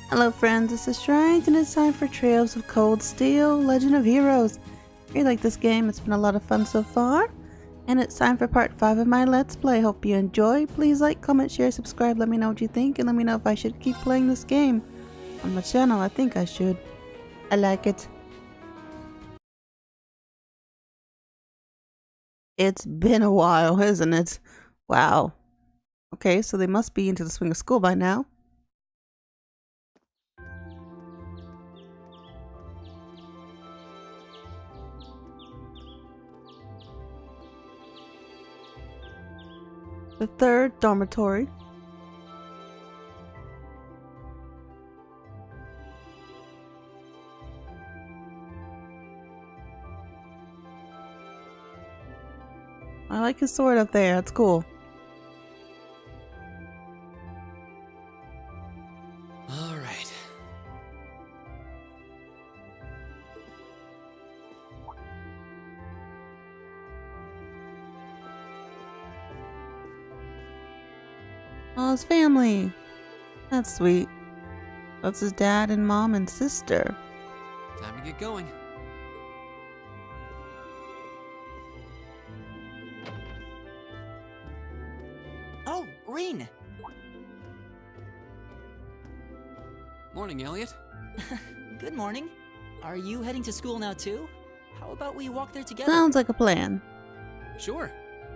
Hello friends, this is Schrient and it's time for Trails of Cold Steel, Legend of Heroes. If you like this game, it's been a lot of fun so far. And it's time for part 5 of my Let's Play. Hope you enjoy. Please like, comment, share, subscribe, let me know what you think, and let me know if I should keep playing this game on my channel. I think I should. I like it. It's been a while, isn't it? Wow. Okay, so they must be into the swing of school by now. The third dormitory. I like his sword up there, it's cool. All right. Oh, his family. That's sweet. That's his dad and mom and sister. Time to get going. Oh, Rean! Morning, Elliot. Good morning. Are you heading to school now too? How about we walk there together? Sounds like a plan. Sure.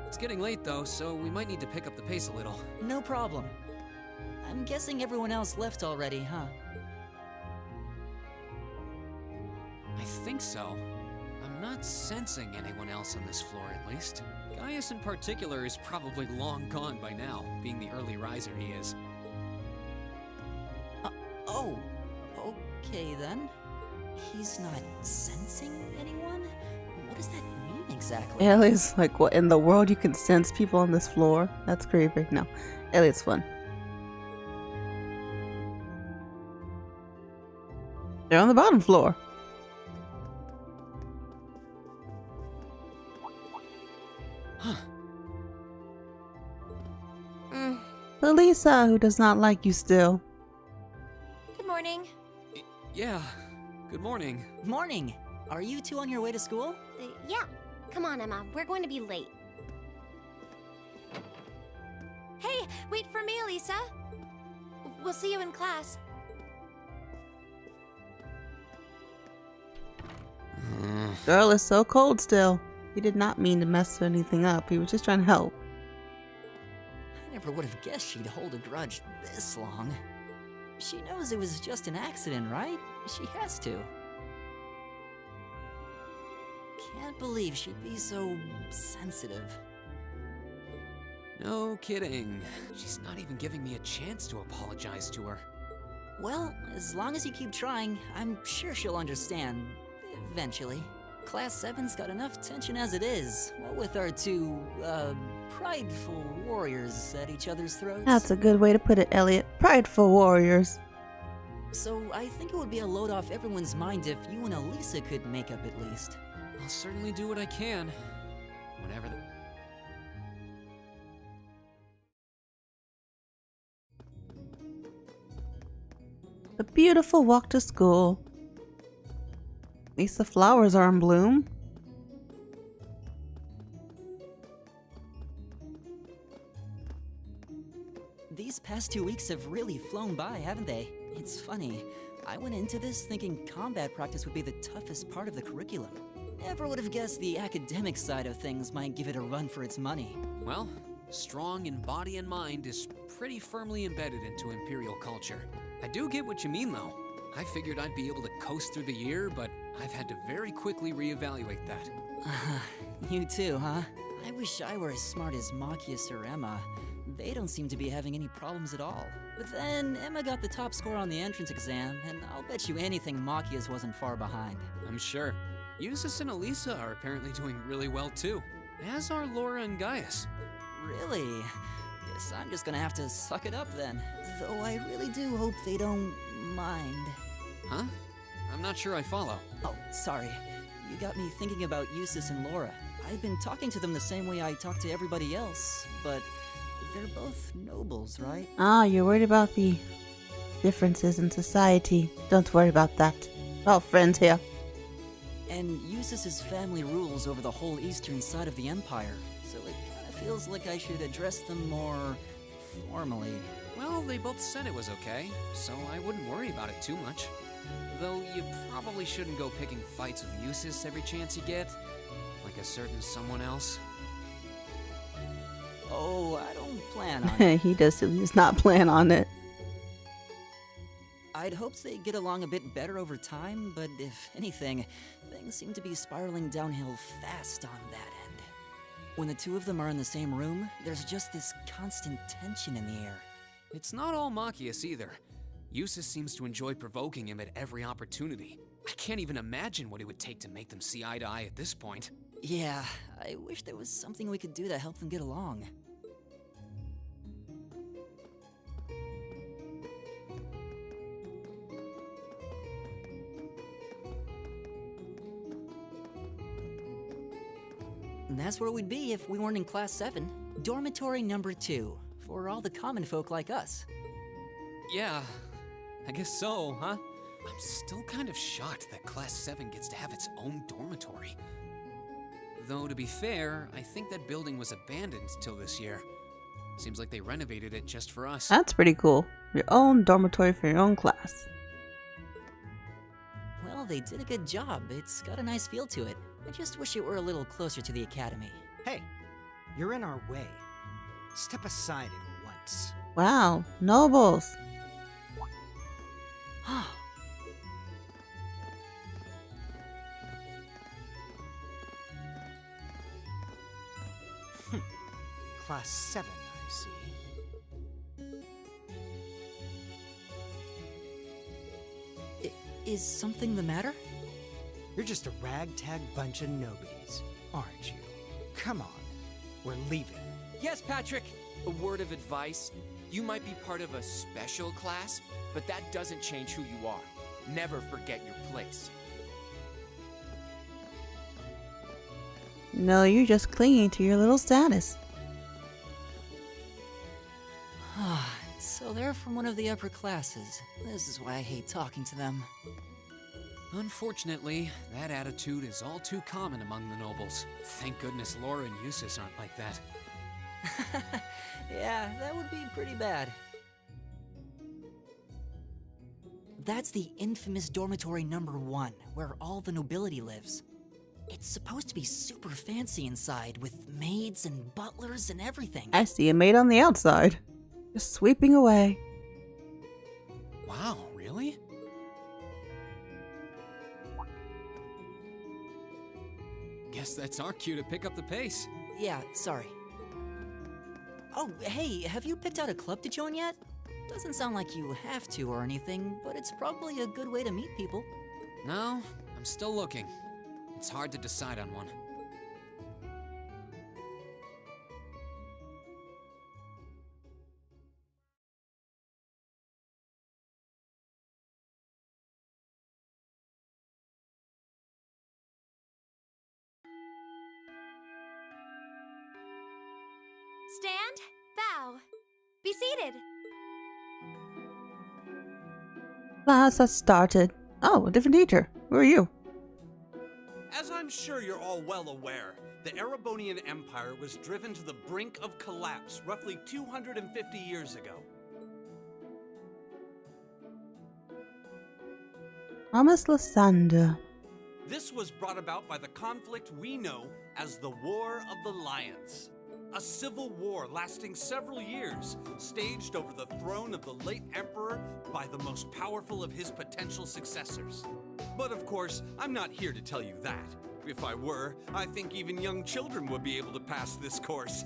It's getting late though, so we might need to pick up the pace a little. No problem. I'm guessing everyone else left already, huh? I think so. I'm not sensing anyone else on this floor, at least. Gaius in particular is probably long gone by now, being the early riser he is. Oh, okay then. He's not sensing anyone? What does that mean exactly? Elliot's like, what in the world? You can sense people on this floor? That's creepy. No, Elliot's fun. They're on the bottom floor. Huh. The Lisa who does not like you still. Good morning. Yeah. Good morning. Morning! Are you two on your way to school? Yeah. Come on, Emma. We're going to be late. Hey, wait for me, Lisa. We'll see you in class. Girl is so cold still. He did not mean to mess anything up. He was just trying to help. I never would have guessed she'd hold a grudge this long. She knows it was just an accident, right? She has to. Can't believe she'd be so sensitive. No kidding. She's not even giving me a chance to apologize to her. Well, as long as you keep trying, I'm sure she'll understand. Eventually. Class 7's got enough tension as it is, what with our two, prideful warriors at each other's throats. That's a good way to put it, Elliot. Prideful warriors. So I think it would be a load off everyone's mind if you and Elisa could make up at least. I'll certainly do what I can. Whenever the... A beautiful walk to school. At least the flowers are in bloom. These past 2 weeks have really flown by, haven't they? It's funny. I went into this thinking combat practice would be the toughest part of the curriculum. Never would have guessed the academic side of things might give it a run for its money. Well, strong in body and mind is pretty firmly embedded into Imperial culture. I do get what you mean, though. I figured I'd be able to coast through the year, but I've had to very quickly reevaluate that. You too, huh? I wish I were as smart as Machias or Emma. They don't seem to be having any problems at all. But then, Emma got the top score on the entrance exam, and I'll bet you anything Machias wasn't far behind. I'm sure. Eustace and Elisa are apparently doing really well, too. As are Laura and Gaius. Really? Guess I'm just gonna have to suck it up then. Though I really do hope they don't mind. Huh? I'm not sure I follow. Oh, sorry. You got me thinking about Eustace and Laura. I've been talking to them the same way I talk to everybody else, but they're both nobles, right? Ah, you're worried about the Differences in society. Don't worry about that. We're all friends here. And Eustace's family rules over the whole eastern side of the Empire, so it kind of feels like I should address them more formally. Well, they both said it was okay, so I wouldn't worry about it too much. Though you probably shouldn't go picking fights with Eustace every chance you get, like a certain someone else. Oh, I don't plan on it. He does not plan on it. I'd hoped they'd get along a bit better over time, but if anything, things seem to be spiraling downhill fast on that end. When the two of them are in the same room, there's just this constant tension in the air. It's not all Machias either. Eustace seems to enjoy provoking him at every opportunity. I can't even imagine what it would take to make them see eye to eye at this point. Yeah, I wish there was something we could do to help them get along. And that's where we'd be if we weren't in Class 7. Dormitory number 2, for all the common folk like us. Yeah, I guess so, huh? I'm still kind of shocked that Class 7 gets to have its own dormitory. Though, to be fair, I think that building was abandoned till this year. Seems like they renovated it just for us. That's pretty cool. Your own dormitory for your own class. Well, they did a good job. It's got a nice feel to it. I just wish it were a little closer to the academy. Hey, you're in our way. Step aside at once. Wow, nobles. Class 7, I see. Is something the matter? You're just a ragtag bunch of nobodies, aren't you? Come on, we're leaving. Yes, Patrick! A word of advice. You might be part of a special class, but that doesn't change who you are. Never forget your place. No, you're just clinging to your little status. So they're from one of the upper classes. This is why I hate talking to them. Unfortunately, that attitude is all too common among the nobles. Thank goodness Laura and Eustace aren't like that. Yeah, that would be pretty bad. That's the infamous dormitory number 1, where all the nobility lives. It's supposed to be super fancy inside, with maids and butlers and everything. I see a maid on the outside. Just sweeping away. Wow, really? Guess that's our cue to pick up the pace. Yeah, sorry. Oh, hey, have you picked out a club to join yet? Doesn't sound like you have to or anything, but it's probably a good way to meet people. No, I'm still looking. It's hard to decide on one. Stand, bow, be seated. Class has started. Oh, a different teacher. Who are you? As I'm sure you're all well aware, the Erebonian Empire was driven to the brink of collapse roughly 250 years ago. Thomas Lysander. This was brought about by the conflict we know as the War of the Lions. A civil war lasting several years, staged over the throne of the late emperor by the most powerful of his potential successors. But of course, I'm not here to tell you that. If I were, I think even young children would be able to pass this course.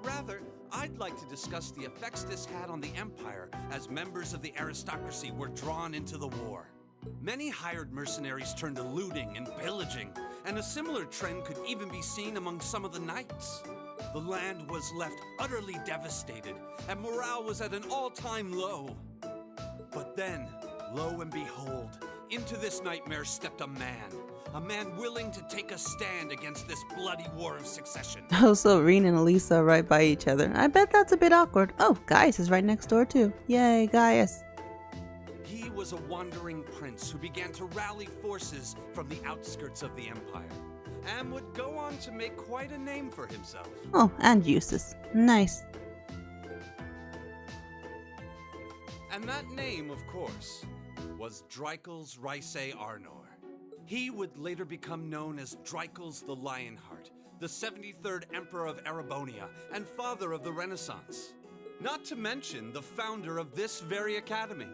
Rather, I'd like to discuss the effects this had on the empire as members of the aristocracy were drawn into the war. Many hired mercenaries turned to looting and pillaging, and a similar trend could even be seen among some of the knights. The land was left utterly devastated, and morale was at an all-time low. But then, lo and behold, into this nightmare stepped a man a man willing to take a stand against this bloody war of succession. Oh, so Rean and Elisa are right by each other. I bet that's a bit awkward. Oh, Gaius is right next door too. Yay, Gaius. He was a wandering prince who began to rally forces from the outskirts of the empire, and would go on to make quite a name for himself. Oh, and Eustace. Nice. And that name, of course, was Dreikel's Rice Arnor. He would later become known as Dreikel's the Lionheart, the 73rd Emperor of Erebonia, and father of the Renaissance. Not to mention the founder of this very academy.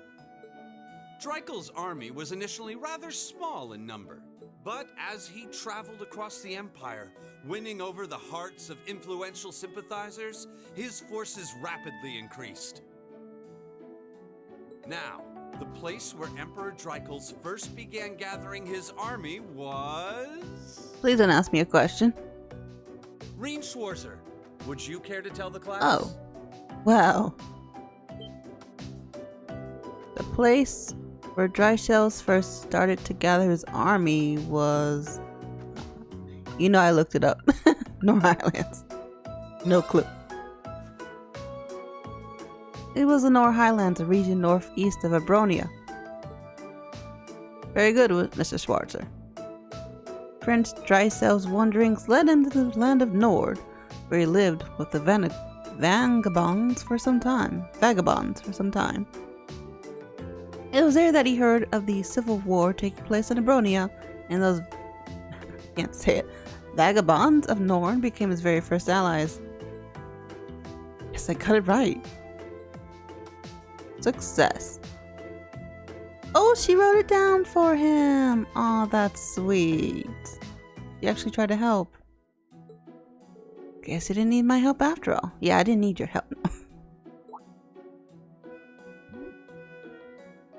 Dreikel's army was initially rather small in number, but as he traveled across the empire, winning over the hearts of influential sympathizers, his forces rapidly increased. Now, the place where Emperor Dreikel's first began gathering his army was... Please don't ask me a question. Rean Schwarzer. Would you care to tell the class? Oh. Well. The place where Dreikel's first started to gather his army was... You know I looked it up. Nor Highlands. No clue. It was the Nor Highlands, a region northeast of Abronia. Very good, Mr. Schwarzer. Prince Dreisel's wanderings led him to the land of Nord, where he lived with the vagabonds for some time. It was there that he heard of the civil war taking place in Abronia, and those vagabonds of Nord became his very first allies. Yes, I got it right. Success. Oh, she wrote it down for him. Oh, that's sweet. He actually tried to help. Guess he didn't need my help after all. Yeah, I didn't need your help. That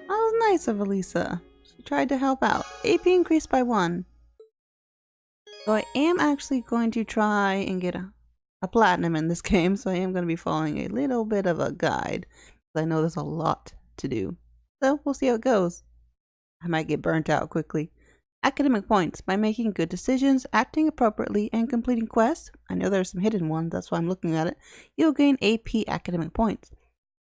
was nice of Elisa. She tried to help out. AP increased by 1. So I am actually going to try and get a platinum in this game. So I am going to be following a little bit of a guide. I know there's a lot to do. So we'll see how it goes. I might get burnt out quickly. Academic points. By making good decisions, acting appropriately, and completing quests, I know there are some hidden ones, that's why I'm looking at it, you'll gain AP academic points.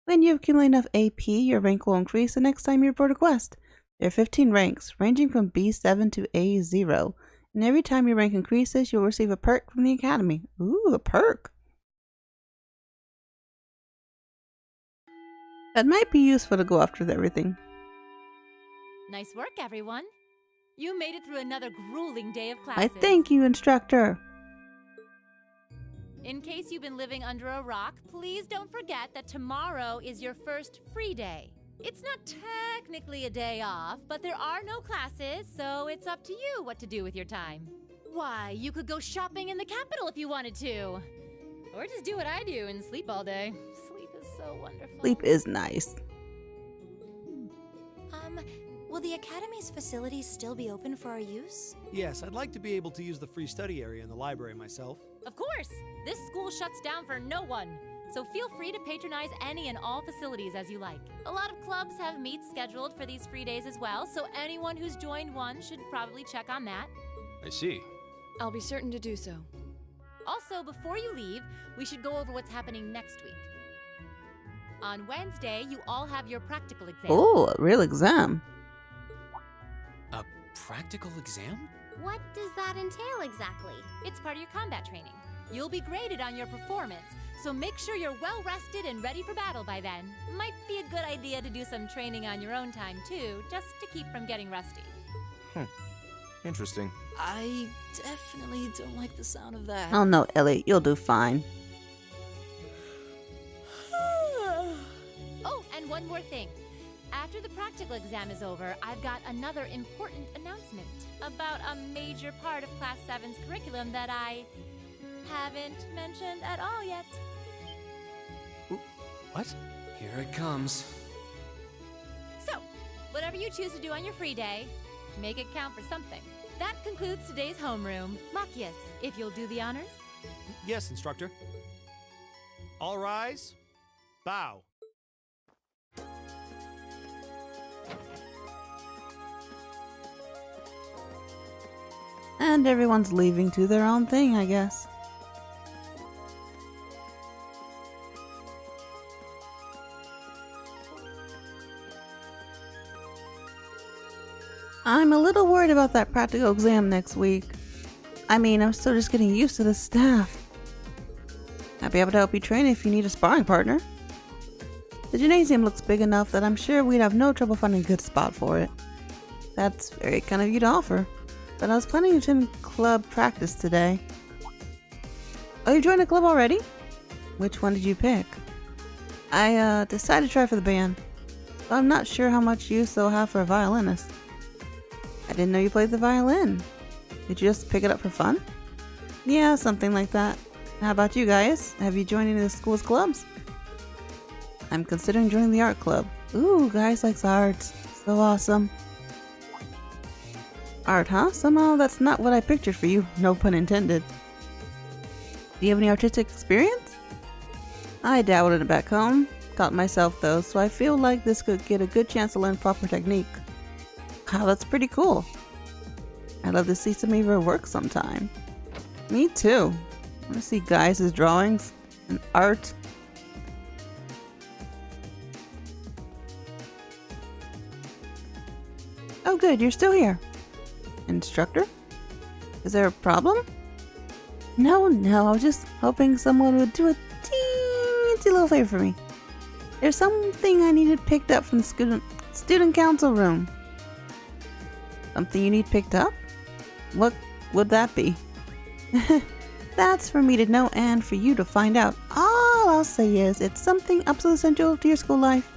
When you accumulate enough AP, your rank will increase the next time you report a quest. There are 15 ranks, ranging from B7 to A0, and every time your rank increases, you'll receive a perk from the academy. Ooh, a perk! That might be useful to go after everything. Nice work, everyone. You made it through another grueling day of classes. I thank you, instructor. In case you've been living under a rock, please don't forget that tomorrow is your first free day. It's not technically a day off, but there are no classes, so it's up to you what to do with your time. Why, you could go shopping in the capital if you wanted to. Or just do what I do and sleep all day. Sleep is so wonderful. Sleep is nice. Will the Academy's facilities still be open for our use? Yes, I'd like to be able to use the free study area in the library myself. Of course! This school shuts down for no one, so feel free to patronize any and all facilities as you like. A lot of clubs have meets scheduled for these free days as well, so anyone who's joined one should probably check on that. I see. I'll be certain to do so. Also, before you leave, we should go over what's happening next week. On Wednesday, you all have your practical exam. Oh, a real exam. A practical exam? What does that entail exactly? It's part of your combat training. You'll be graded on your performance, so make sure you're well rested and ready for battle by then. Might be a good idea to do some training on your own time too, just to keep from getting rusty. Interesting. I definitely don't like the sound of that. Oh no, Ellie, you'll do fine. Oh, and one more thing. After the practical exam is over, I've got another important announcement about a major part of Class 7's curriculum that I haven't mentioned at all yet. What? Here it comes. So, whatever you choose to do on your free day, make it count for something. That concludes today's homeroom. Machias, if you'll do the honors. Yes, instructor. All rise. Bow. And everyone's leaving to their own thing, I guess. I'm a little worried about that practical exam next week. I mean, I'm still just getting used to the staff. I'll be able to help you train if you need a sparring partner. The gymnasium looks big enough that I'm sure we'd have no trouble finding a good spot for it. That's very kind of you to offer. But I was planning to attend club practice today. Oh, you joined a club already? Which one did you pick? I decided to try for the band. But I'm not sure how much use they'll have for a violinist. I didn't know you played the violin. Did you just pick it up for fun? Yeah, something like that. How about you guys? Have you joined any of the school's clubs? I'm considering joining the art club. Ooh, guys likes art. So awesome. Art, huh? Somehow that's not what I pictured for you. No pun intended. Do you have any artistic experience? I dabbled in it back home. Taught myself though, so I feel like this could get a good chance to learn proper technique. Wow, that's pretty cool. I'd love to see some of your work sometime. Me too. I want to see guys' drawings and art. Oh good, you're still here. Instructor? Is there a problem? No, I was just hoping someone would do a teensy little favor for me. There's something I needed picked up from the student council room. Something you need picked up? What would that be? That's for me to know and for you to find out. All I'll say is it's something absolutely essential to your school life.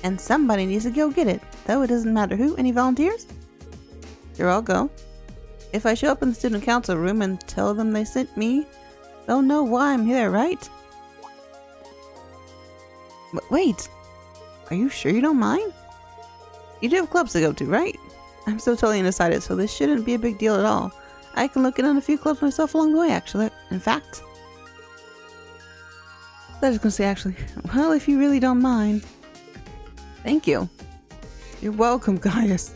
And somebody needs to go get it, though it doesn't matter who. Any volunteers? Here, I'll go. If I show up in the student council room and tell them they sent me, they'll know why I'm here, right? But wait, are you sure you don't mind? You do have clubs to go to, right? I'm so totally undecided, so this shouldn't be a big deal at all. I can look in on a few clubs myself along the way, actually. In fact, I was gonna say actually, well, if you really don't mind. Thank you. You're welcome, Gaius.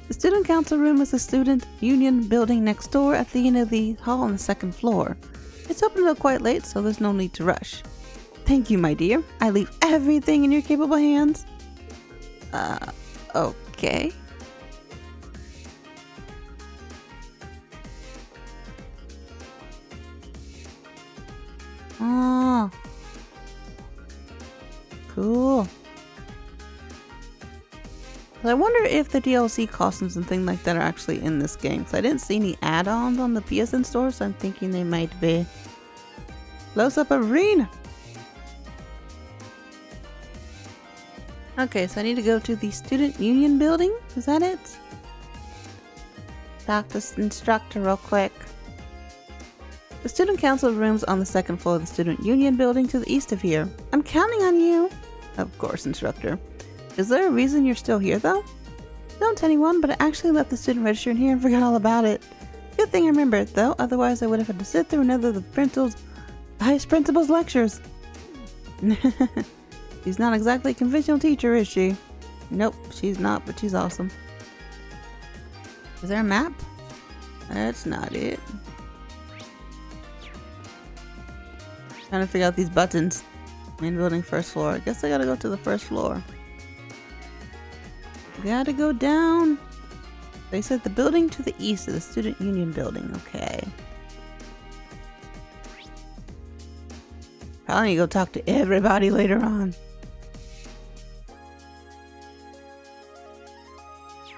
The student council room is the student union building next door at the end of the hall on the second floor. It's open until quite late, so there's no need to rush. Thank you, my dear. I leave everything in your capable hands. Okay. Oh. Cool. I wonder if the DLC costumes and things like that are actually in this game. Because I didn't see any add-ons on the PSN store, so I'm thinking they might be. Close up of Rean! Okay, so I need to go to the student union building. Is that it? Talk to the instructor real quick. The student council room's on the second floor of the student union building to the east of here. I'm counting on you. Of course, instructor. Is there a reason you're still here, though? Don't tell anyone, but I actually left the student register in here and forgot all about it. Good thing I remembered, though, otherwise I would have had to sit through another of the vice principal's lectures. She's not exactly a conventional teacher, is she? Nope, she's not, but she's awesome. Is there a map? That's not it. Trying to figure out these buttons. Main building, first floor. I guess I gotta go to the first floor. Gotta go down. They said the building to the east of the student union building. Okay. Probably need to go talk to everybody later on.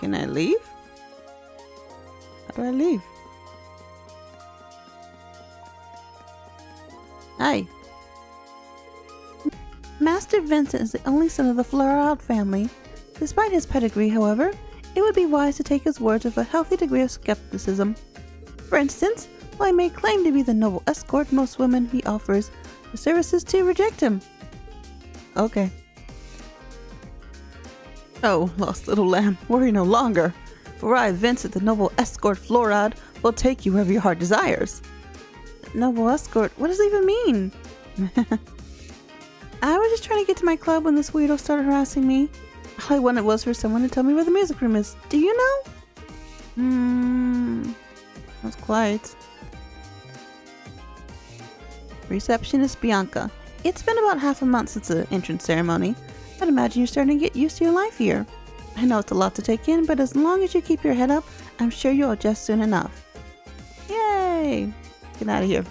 Can I leave? How do I leave? Hi. Master Vincent is the only son of the Florard family. Despite his pedigree, however, it would be wise to take his words with a healthy degree of skepticism. For instance, while he may claim to be the noble escort, most women he offers the services to reject him. Okay. Oh, lost little lamb, worry no longer, for I, Vincent, the noble escort Florard, will take you wherever your heart desires. Noble escort? What does it even mean? I was just trying to get to my club when this weirdo started harassing me. All I wanted was for someone to tell me where the music room is. Do you know? That's quiet. Receptionist Bianca. It's been about half a month since the entrance ceremony. I'd imagine you're starting to get used to your life here. I know it's a lot to take in, but as long as you keep your head up, I'm sure you'll adjust soon enough. Yay! Get out of here.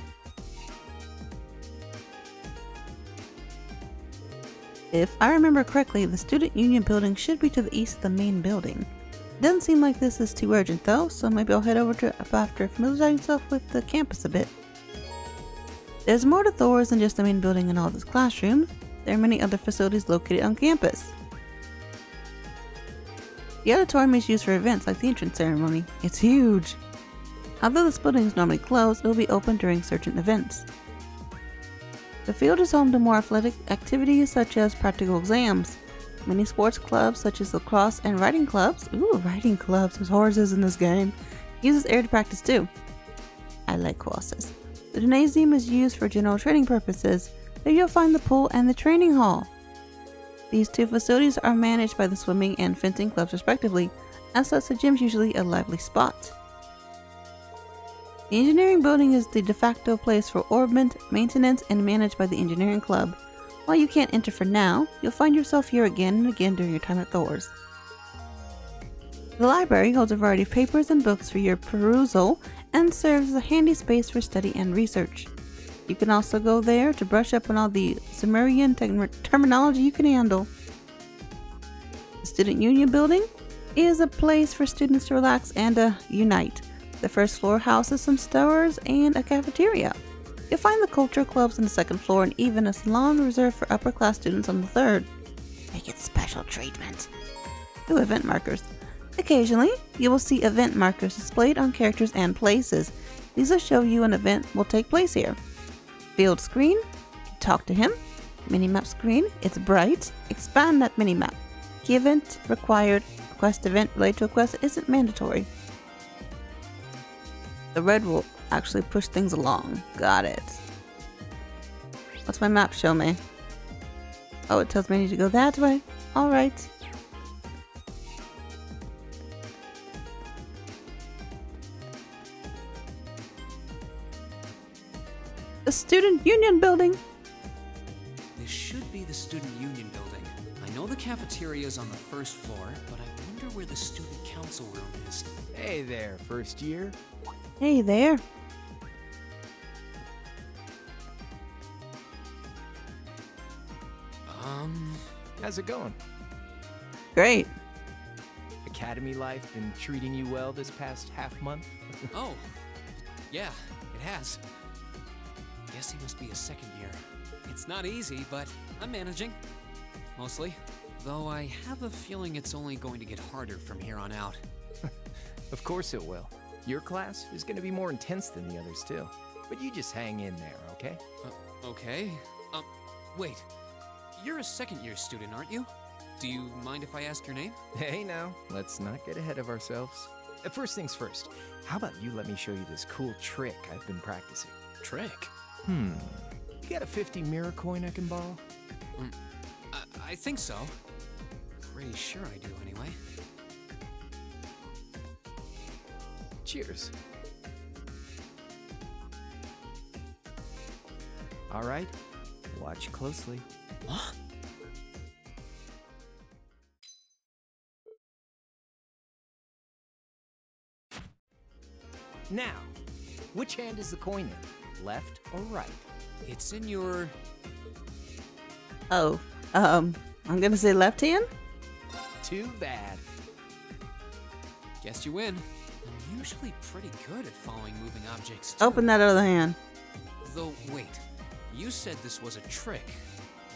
If I remember correctly, the Student Union building should be to the east of the main building. It doesn't seem like this is too urgent though, so maybe I'll head over to it after familiarizing myself with the campus a bit. There's more to Thor's than just the main building and all of its classrooms. There are many other facilities located on campus. The auditorium is used for events like the entrance ceremony. It's huge! Although this building is normally closed, it will be open during certain events. The field is home to more athletic activities such as practical exams. Many sports clubs such as lacrosse and riding clubs, riding clubs, there's horses in this game, uses air to practice too. I like horses. The gymnasium is used for general training purposes. There you'll find the pool and the training hall. These two facilities are managed by the swimming and fencing clubs respectively, as such the gym is usually a lively spot. The engineering building is the de facto place for orbment, maintenance, and managed by the engineering club. While you can't enter for now, you'll find yourself here again and again during your time at Thor's. The library holds a variety of papers and books for your perusal and serves as a handy space for study and research. You can also go there to brush up on all the Sumerian terminology you can handle. The Student Union building is a place for students to relax and unite. The first floor houses some stores and a cafeteria. You'll find the culture clubs on the second floor and even a salon reserved for upper class students on the third. They get special treatment. Event markers. Occasionally, you will see event markers displayed on characters and places. These will show you an event will take place here. Field screen. Talk to him. Minimap screen. It's bright. Expand that minimap. Key event required. Request event related to a quest isn't mandatory. The red will actually push things along. Got it. What's my map show me? Oh, it tells me I need to go that way. Alright. The Student Union building! This should be the Student Union building. I know the cafeteria is on the first floor, but I wonder where the student council room is. Hey there, first year. Hey there. How's it going? Great. Academy life been treating you well this past half month? Oh, yeah, it has. Guess he must be a second year. It's not easy, but I'm managing. Mostly. Though I have a feeling it's only going to get harder from here on out. Of course it will. Your class is going to be more intense than the others too. But you just hang in there, okay? Okay. Wait. You're a second-year student, aren't you? Do you mind if I ask your name? Hey now, let's not get ahead of ourselves. First things first, how about you let me show you this cool trick I've been practicing? Trick? You got a 50 mirror coin I can borrow? I think so. Pretty sure I do, anyway. Cheers. All right, watch closely. What? Now, which hand is the coin in? Left or right? It's in your... Oh, I'm gonna say left hand? Too bad. Guess you win. I'm usually pretty good at following moving objects, too. Open that other hand. Though, wait. You said this was a trick,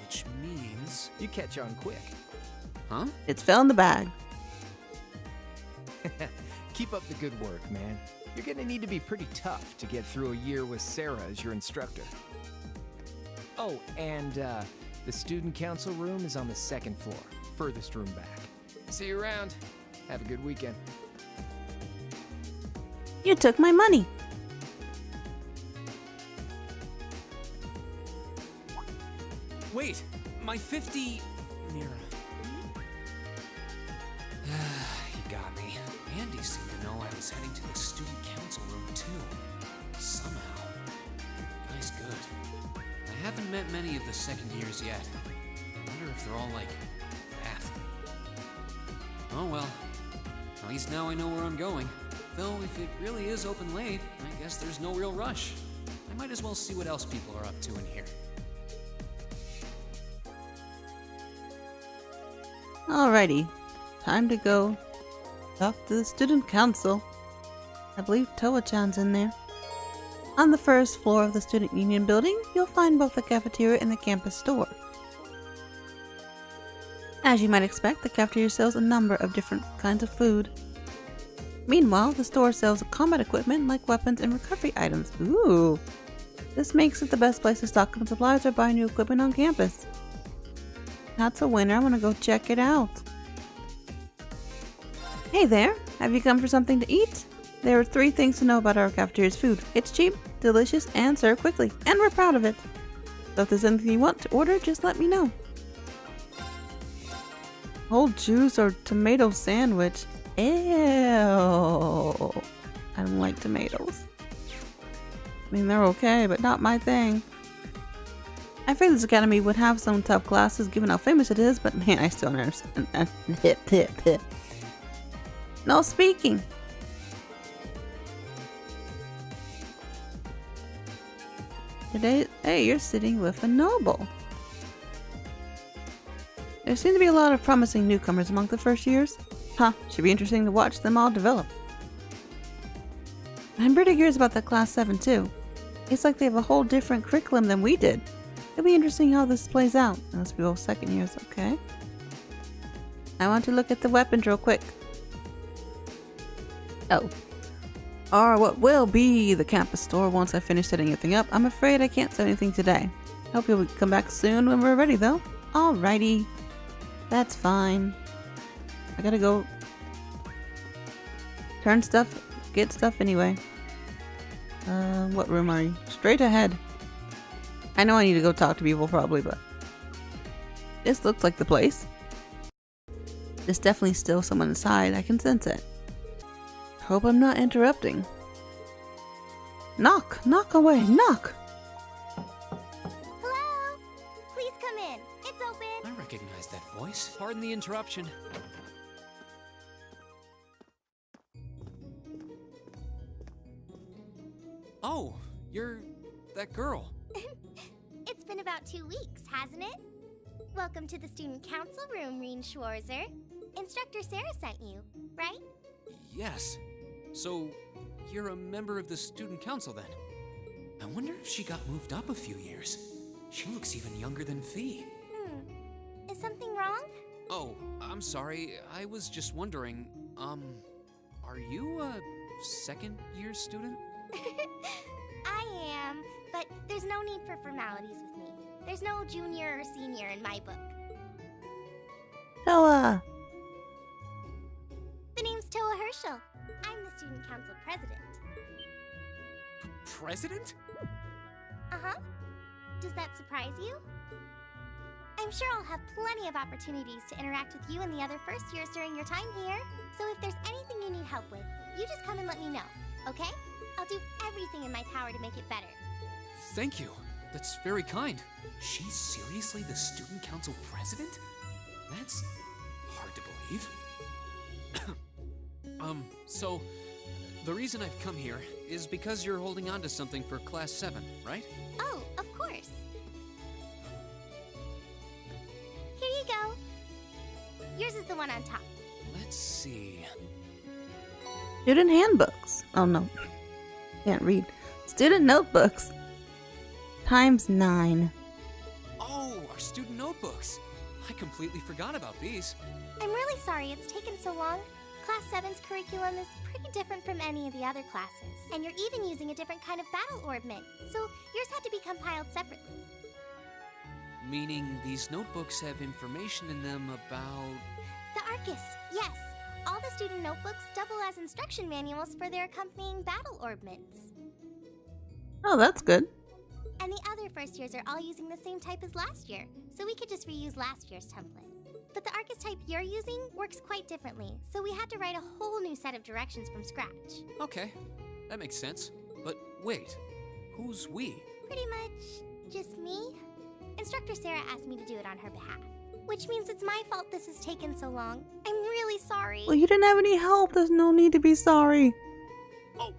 which means... You catch on quick. Huh? It's fell in the bag. Keep up the good work, man. You're gonna need to be pretty tough to get through a year with Sarah as your instructor. Oh, and the student council room is on the second floor, furthest room back. See you around. Have a good weekend. You took my money. Wait, my 50 mirror. You got me. And he's seemed to know I was heading to the student council room too. Somehow. Guy's good. I haven't met many of the second years yet. I wonder if they're all like that. Oh well. At least now I know where I'm going. Though if it really is open late, I guess there's no real rush. I might as well see what else people are up to in here. Alrighty, time to go talk to the student council. I believe Towa-chan's in there. On the first floor of the student union building, you'll find both the cafeteria and the campus store. As you might expect, the cafeteria sells a number of different kinds of food. Meanwhile, the store sells combat equipment like weapons and recovery items. Ooh! This makes it the best place to stock up supplies or buy new equipment on campus. That's a winner. I want to go check it out. Hey there! Have you come for something to eat? There are 3 things to know about our cafeteria's food. It's cheap, delicious, and served quickly. And we're proud of it. So if there's anything you want to order, just let me know. Whole juice or tomato sandwich. Ew! I don't like tomatoes. I mean, they're okay, but not my thing. I figured this academy would have some tough classes given how famous it is, but man, I still don't understand. No speaking. Today, hey, you're sitting with a noble. There seem to be a lot of promising newcomers among the first years. Huh, should be interesting to watch them all develop. I'm pretty curious about that class 7 too. It's like they have a whole different curriculum than we did. It'll be interesting how this plays out. Unless we both second years, okay. I want to look at the weapons real quick. Oh. Or what will be the campus store once I finish setting everything up. I'm afraid I can't set anything today. Hope you'll come back soon when we're ready though. Alrighty. That's fine. I gotta go turn stuff, get stuff anyway. What room are you? Straight ahead. I know I need to go talk to people probably, but this looks like the place. There's definitely still someone inside. I can sense it. Hope I'm not interrupting. Knock! Knock away! Knock! Hello? Please come in. It's open. I recognize that voice. Pardon the interruption. Oh, you're that girl. It's been about 2 weeks, hasn't it? Welcome to the student council room, Rean Schwarzer. Instructor Sarah sent you, right? Yes. So, you're a member of the student council then? I wonder if she got moved up a few years. She looks even younger than Fee. Is something wrong? Oh, I'm sorry. I was just wondering, are you a second year student? I am, but there's no need for formalities with me. There's no junior or senior in my book. Towa! The name's Towa Herschel. I'm the student council president. President? Uh-huh. Does that surprise you? I'm sure I'll have plenty of opportunities to interact with you and the other first years during your time here. So if there's anything you need help with, you just come and let me know, okay? I'll do everything in my power to make it better. Thank you. That's very kind. She's seriously the student council president? That's hard to believe. So, the reason I've come here is because you're holding on to something for Class 7, right? Oh, of course. Here you go. Yours is the one on top. Let's see. Student handbooks. Oh no. Can't read. Student notebooks. ×9. Oh, our student notebooks. I completely forgot about these. I'm really sorry it's taken so long. Class 7's curriculum is pretty different from any of the other classes. And you're even using a different kind of battle orbment, so yours had to be compiled separately. Meaning these notebooks have information in them about... The Arcus, yes. All the student notebooks double as instruction manuals for their accompanying battle orbments. Oh, that's good. And the other first years are all using the same type as last year, so we could just reuse last year's template. But the archetype you're using works quite differently, so we had to write a whole new set of directions from scratch. Okay, that makes sense. But wait, who's we? Pretty much just me. Instructor Sarah asked me to do it on her behalf, which means it's my fault this has taken so long. I'm really sorry. Well, you didn't have any help. There's no need to be sorry. Oh,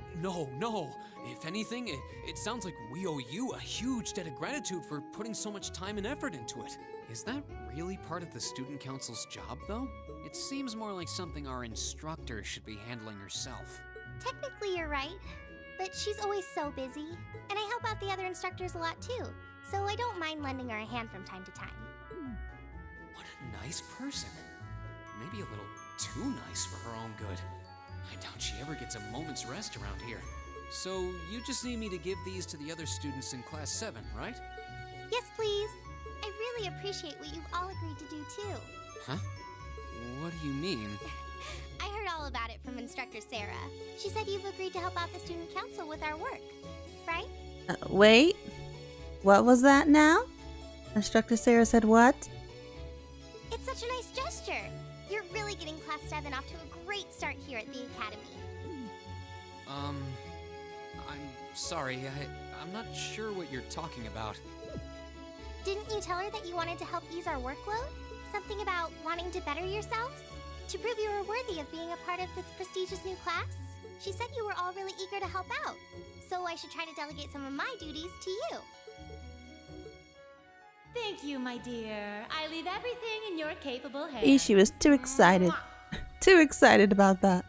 no. If anything, it sounds like we owe you a huge debt of gratitude for putting so much time and effort into it. Is that really part of the student council's job, though? It seems more like something our instructor should be handling herself. Technically, you're right, but she's always so busy, and I help out the other instructors a lot too, so I don't mind lending her a hand from time to time. What a nice person. Maybe a little too nice for her own good. I doubt she ever gets a moment's rest around here. So, you just need me to give these to the other students in Class 7, right? Yes, please. I really appreciate what you've all agreed to do too. Huh? What do you mean? I heard all about it from Instructor Sarah. She said you've agreed to help out the student council with our work, right? Wait. What was that now? Instructor Sarah said what? It's such a nice gesture. You're really getting Class 7 off to a great start here at the Academy. I'm sorry, I'm not sure what you're talking about. Didn't you tell her that you wanted to help ease our workload? Something about wanting to better yourselves? To prove you were worthy of being a part of this prestigious new class? She said you were all really eager to help out, so I should try to delegate some of my duties to you. Thank you, my dear. I leave everything in your capable hands. She was too excited. Too excited about that.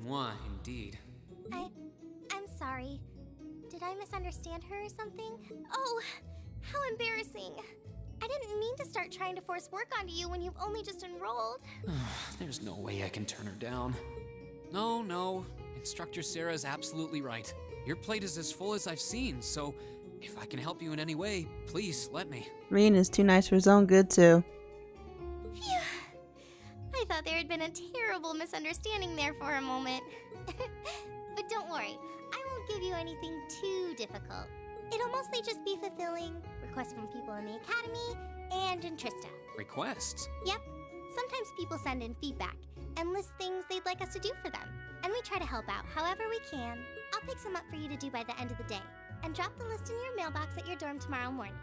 Mwah, indeed. I'm sorry. Did I misunderstand her or something? Oh, how embarrassing. I didn't mean to start trying to force work onto you when you've only just enrolled. There's no way I can turn her down. No. Instructor Sarah's absolutely right. Your plate is as full as I've seen, so if I can help you in any way, please let me. Rean is too nice for his own good, too. Phew. I thought there had been a terrible misunderstanding there for a moment. But don't worry, I won't give you anything too difficult. It'll mostly just be fulfilling requests from people in the Academy and in Trista. Requests? Yep. Sometimes people send in feedback and list things they'd like us to do for them. And we try to help out however we can. I'll pick some up for you to do by the end of the day and drop the list in your mailbox at your dorm tomorrow morning.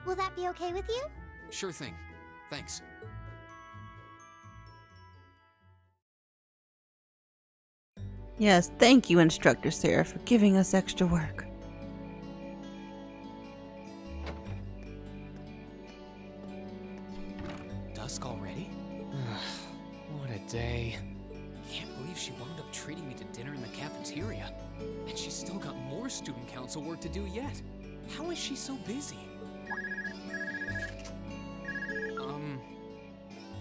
Will that be okay with you? Sure thing. Thanks. Yes, thank you, Instructor Sarah, for giving us extra work. Dusk already? What a day. Can't believe she wound up treating me to dinner in the cafeteria. And she's still got more student council work to do yet. How is she so busy?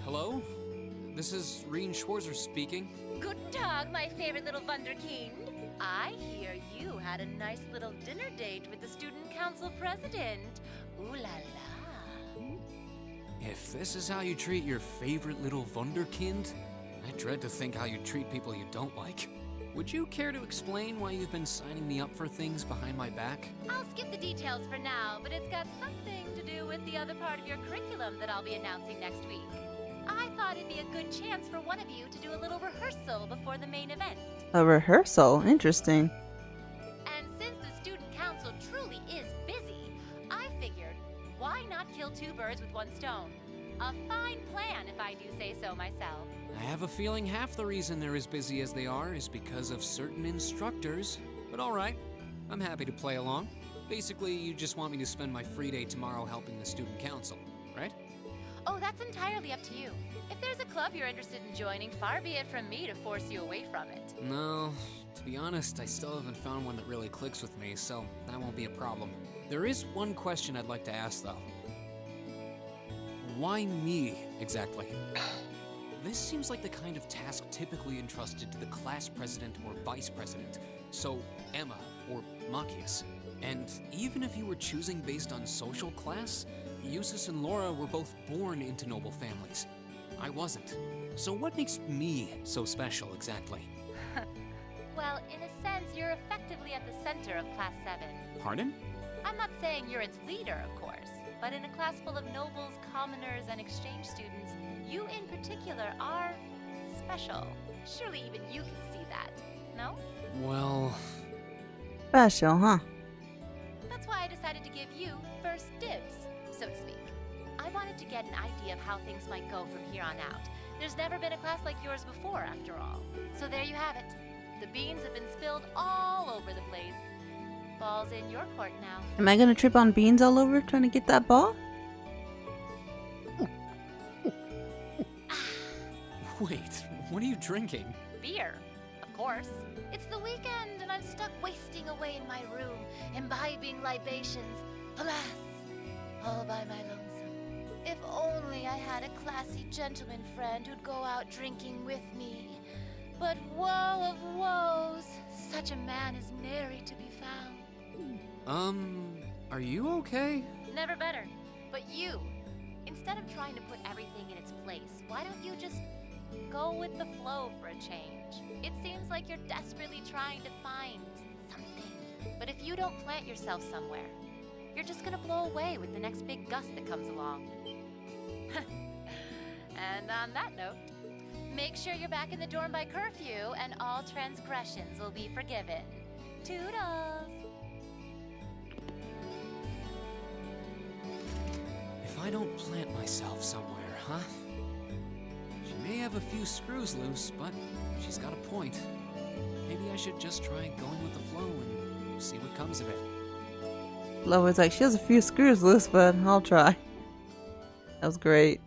Hello? This is Rean Schwarzer speaking. Guten Tag, my favorite little Wunderkind. I hear you had a nice little dinner date with the student council president. Ooh la la. If this is how you treat your favorite little Wunderkind, I dread to think how you treat people you don't like. Would you care to explain why you've been signing me up for things behind my back? I'll skip the details for now, but it's got something to do with the other part of your curriculum that I'll be announcing next week. I thought it'd be a good chance for one of you to do a little rehearsal before the main event. A rehearsal? Interesting. And since the student council truly is busy, I figured, why not kill two birds with one stone? A fine plan, if I do say so myself. I have a feeling half the reason they're as busy as they are is because of certain instructors. But alright, I'm happy to play along. Basically, you just want me to spend my free day tomorrow helping the student council, right? Oh, that's entirely up to you. If there's a club you're interested in joining, far be it from me to force you away from it. No, to be honest, I still haven't found one that really clicks with me, so that won't be a problem. There is one question I'd like to ask, though. Why me, exactly? This seems like the kind of task typically entrusted to the class president or vice president, so Emma or Machias. And even if you were choosing based on social class, Eustace and Laura were both born into noble families. I wasn't. So what makes me so special, exactly? Well, in a sense, you're effectively at the center of Class 7. Pardon? I'm not saying you're its leader, of course. But in a class full of nobles, commoners, and exchange students, you in particular are special. Surely even you can see that, no? Well, Special, huh? That's why I decided to give you first dibs, so to speak. I wanted to get an idea of how things might go from here on out. There's never been a class like yours before, after all. So there you have it. The beans have been spilled all over the place. Ball's in your court now. Am I gonna trip on beans all over trying to get that ball? wait, what are you drinking? Beer, of course. It's the weekend and I'm stuck wasting away in my room, imbibing libations. Alas, all by my lonesome. If only I had a classy gentleman friend who'd go out drinking with me. But woe of woes, such a man is nary to be found. Are you okay? Never better. But you, instead of trying to put everything in its place, why don't you just go with the flow for a change? It seems like you're desperately trying to find something. But if you don't plant yourself somewhere, you're just gonna blow away with the next big gust that comes along. And on that note, make sure you're back in the dorm by curfew and all transgressions will be forgiven. Toodles! If I don't plant myself somewhere, huh? She may have a few screws loose, but she's got a point. Maybe I should just try going with the flow and see what comes of it. Lois like, she has a few screws loose, but I'll try. That was great.